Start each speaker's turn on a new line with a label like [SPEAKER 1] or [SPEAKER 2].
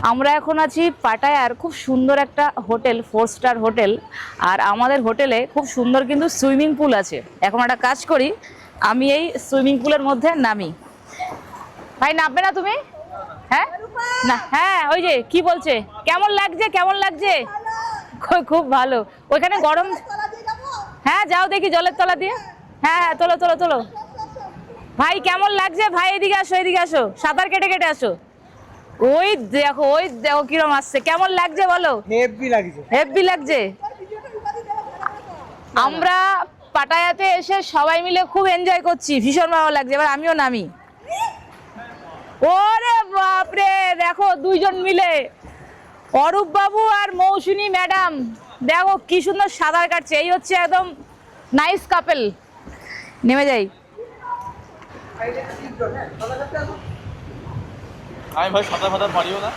[SPEAKER 1] আমরা এখন আছি পাটায়ার খুব সুন্দর একটা হোটেল, 4 স্টার হোটেল। আর আমাদের হোটেলে খুব সুন্দর কিন্তু সুইমিং পুল আছে। এখন একটা কাজ করি, আমি এই সুইমিং পুলের মধ্যে নামি। ভাই নামবে না তুমি? হ্যাঁ না, হ্যাঁ ওই যে কি বলছে, কেমন লাগছে কেমন লাগছে? খুব ভালো। ওইখানে গরম। হ্যাঁ যাও দেখি জলের তলা দিয়ে। হ্যাঁ হ্যাঁ, তোলো তোলো তোলো। ভাই কেমন লাগছে? ভাই এদিকে আসো, এদিকে আসো, সাঁতার কেটে কেটে আসো। ওই দেখো কিরম আসছে। কেমন লাগছে বলো?
[SPEAKER 2] হেভি লাগছে।
[SPEAKER 1] হেভি লাগছে। আমরা পাটায়াতে এসে সবাই মিলে খুব এনজয় করছি, ভীষণ ভালো লাগছে। এবার আমিও নামি। ওরে বাপরে, দেখো দুইজন মিলে, অরূপ বাবু আর মৌসুমী ম্যাডাম, দেখো কি সুন্দর সাঁতার কাটছে। এই হচ্ছে একদম নাইস কাপেল। নেমে যাই।
[SPEAKER 3] আমি ভাই সাঁতার ফাতার পারিও না।